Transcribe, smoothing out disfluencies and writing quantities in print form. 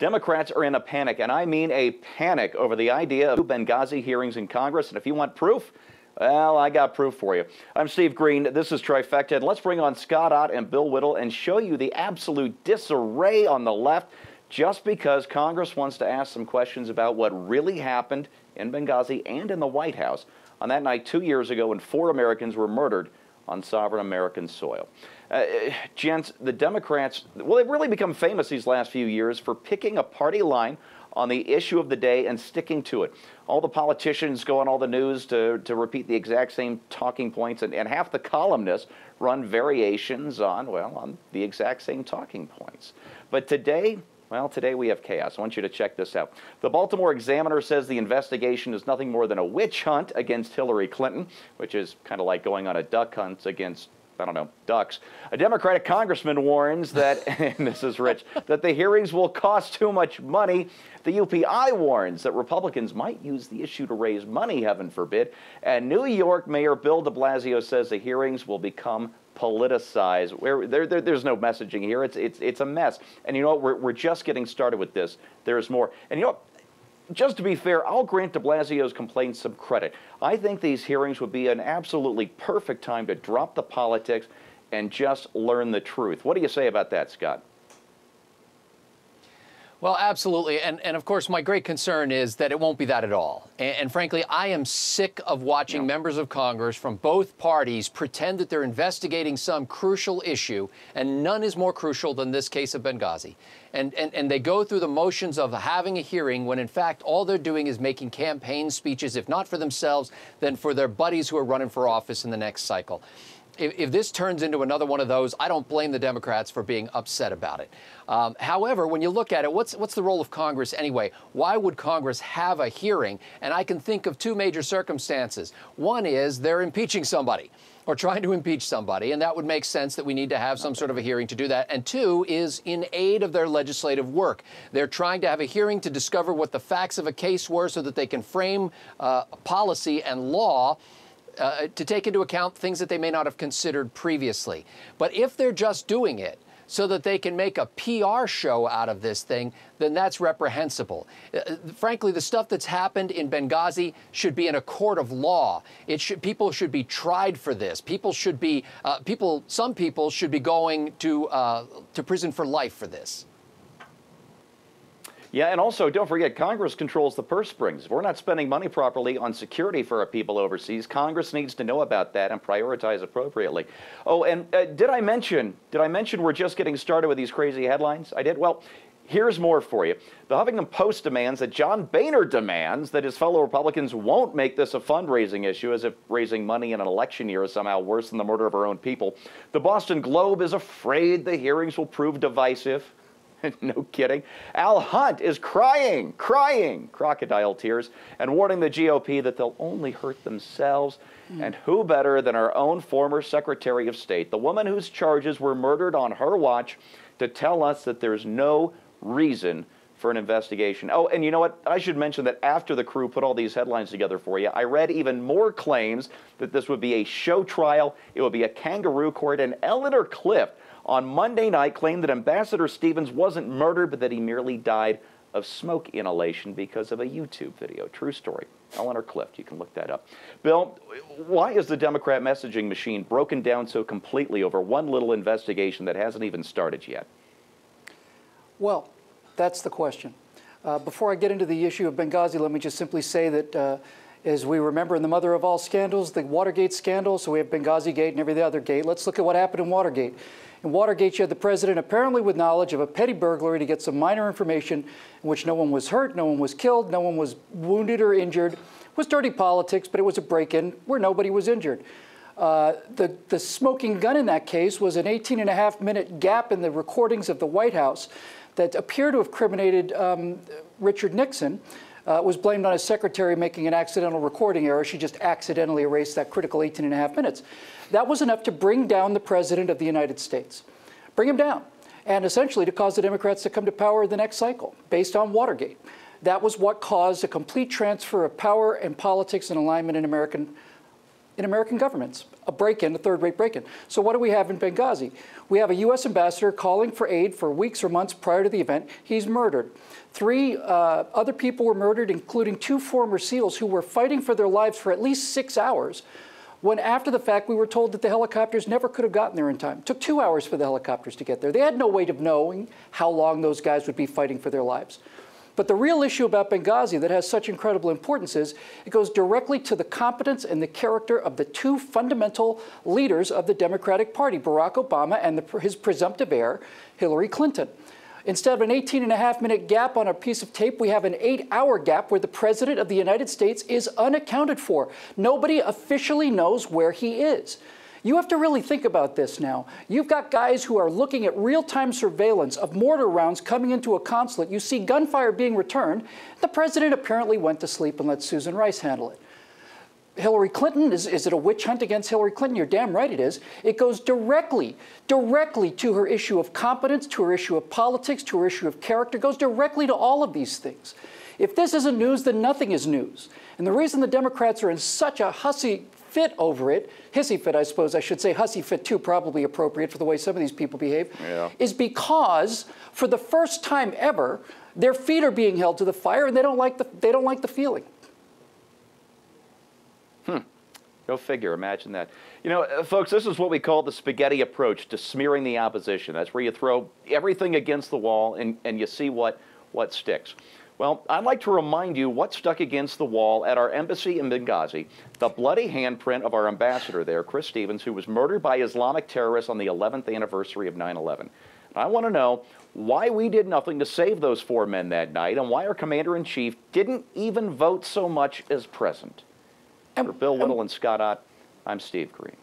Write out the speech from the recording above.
Democrats are in a panic, and I mean a panic over the idea of Benghazi hearings in Congress. And if you want proof, well, I got proof for you. I'm Steve Green. This is Trifecta. And let's bring on Scott Ott and Bill Whittle and show you the absolute disarray on the left just because Congress wants to ask some questions about what really happened in Benghazi and in the White House on that night 2 years ago when 4 Americans were murdered on sovereign American soil. Gents, the Democrats, well, they've really become famous these last few years for picking a party line on the issue of the day and sticking to it. All the politicians go on all the news to repeat the exact same talking points, and half the columnists run variations on, well, on the exact same talking points. But today, well, today we have chaos. I want you to check this out. The Baltimore Examiner says the investigation is nothing more than a witch hunt against Hillary Clinton, which is kind of like going on a duck hunt against, I don't know, ducks. A Democratic congressman warns that, and this is rich, that the hearings will cost too much money. The UPI warns that Republicans might use the issue to raise money, heaven forbid. And New York Mayor Bill de Blasio says the hearings will become politicized. There's no messaging here. It's a mess. And you know what? We're just getting started with this. There's more. And you know what? Just to be fair, I'll grant de Blasio's complaints some credit. I think these hearings would be an absolutely perfect time to drop the politics and just learn the truth. What do you say about that, Scott? Well, absolutely. And of course, my great concern is that it won't be that at all. And frankly, I am sick of watching members of Congress from both parties pretend that they're investigating some crucial issue, and none is more crucial than this case of Benghazi. And they go through the motions of having a hearing when, in fact, all they're doing is making campaign speeches, if not for themselves, then for their buddies who are running for office in the next cycle. If this turns into another one of those, I don't blame the Democrats for being upset about it. However, when you look at it, what's the role of Congress anyway? Why would Congress have a hearing? And I can think of 2 major circumstances. One is they're impeaching somebody or trying to impeach somebody, and that would make sense that we need to have some sort of a hearing to do that. And 2 is in aid of their legislative work. They're trying to have a hearing to discover what the facts of a case were so that they can frame policy and law to take into account things that they may not have considered previously. But if they're just doing it so that they can make a PR show out of this thing, then that's reprehensible. Frankly, the stuff that's happened in Benghazi should be in a court of law. People should be tried for this. People should be, some people should be going to prison for life for this. Yeah, and also, don't forget, Congress controls the purse strings. If we're not spending money properly on security for our people overseas, Congress needs to know about that and prioritize appropriately. Oh, and did I mention we're just getting started with these crazy headlines? I did? Well, here's more for you. The Huffington Post demands that John Boehner demands that his fellow Republicans won't make this a fundraising issue, as if raising money in an election year is somehow worse than the murder of our own people. The Boston Globe is afraid the hearings will prove divisive. No kidding. Al Hunt is crying crocodile tears, and warning the GOP that they'll only hurt themselves. And who better than our own former Secretary of State, the woman whose charges were murdered on her watch, to tell us that there's no reason for an investigation. Oh, and you know what? I should mention that after the crew put all these headlines together for you, I read even more claims that this would be a show trial, it would be a kangaroo court, and Eleanor Clift on Monday night claimed that Ambassador Stevens wasn't murdered, but that he merely died of smoke inhalation because of a YouTube video. True story. Eleanor Clift, you can look that up. Bill, why is the Democrat messaging machine broken down so completely over one little investigation that hasn't even started yet? Well, that's the question. Before I get into the issue of Benghazi, let me just simply say that as we remember in the mother of all scandals, the Watergate scandal, so we have Benghazi Gate and every other gate. Let's look at what happened in Watergate. In Watergate, you had the president apparently with knowledge of a petty burglary to get some minor information in which no one was hurt, no one was killed, no one was wounded or injured. It was dirty politics, but it was a break-in where nobody was injured. The smoking gun in that case was an 18.5-minute gap in the recordings of the White House that appear to have criminated Richard Nixon. Was blamed on his secretary making an accidental recording error. She just accidentally erased that critical 18.5 minutes. That was enough to bring down the President of the United States. Bring him down. And essentially to cause the Democrats to come to power the next cycle, based on Watergate. That was what caused a complete transfer of power and politics and alignment in American in American governments, a break-in, a third-rate break-in. So what do we have in Benghazi? We have a U.S. ambassador calling for aid for weeks or months prior to the event. He's murdered. 3 other people were murdered, including 2 former SEALs who were fighting for their lives for at least 6 hours, when after the fact we were told that the helicopters never could have gotten there in time. It took 2 hours for the helicopters to get there. They had no way of knowing how long those guys would be fighting for their lives. But the real issue about Benghazi that has such incredible importance is it goes directly to the competence and the character of the 2 fundamental leaders of the Democratic Party, Barack Obama and his presumptive heir, Hillary Clinton. Instead of an 18.5-minute gap on a piece of tape, we have an 8-hour gap where the President of the United States is unaccounted for. Nobody officially knows where he is. You have to really think about this now. You've got guys who are looking at real-time surveillance of mortar rounds coming into a consulate. You see gunfire being returned. The president apparently went to sleep and let Susan Rice handle it. Hillary Clinton, is it a witch hunt against Hillary Clinton? You're damn right it is. It goes directly to her issue of competence, to her issue of politics, to her issue of character. It goes directly to all of these things. If this isn't news, then nothing is news. And the reason the Democrats are in such a hussy fit over it, hissy fit, I suppose I should say, hussy fit too, probably appropriate for the way some of these people behave, is because for the first time ever, their feet are being held to the fire and they don't like the feeling. Go figure, imagine that. You know, folks, this is what we call the spaghetti approach to smearing the opposition. That's where you throw everything against the wall and you see what sticks. Well, I'd like to remind you what stuck against the wall at our embassy in Benghazi, the bloody handprint of our ambassador there, Chris Stevens, who was murdered by Islamic terrorists on the 11th anniversary of 9/11. I want to know why we did nothing to save those 4 men that night and why our commander-in-chief didn't even vote so much as present. For Bill Whittle and Scott Ott, I'm Steve Green.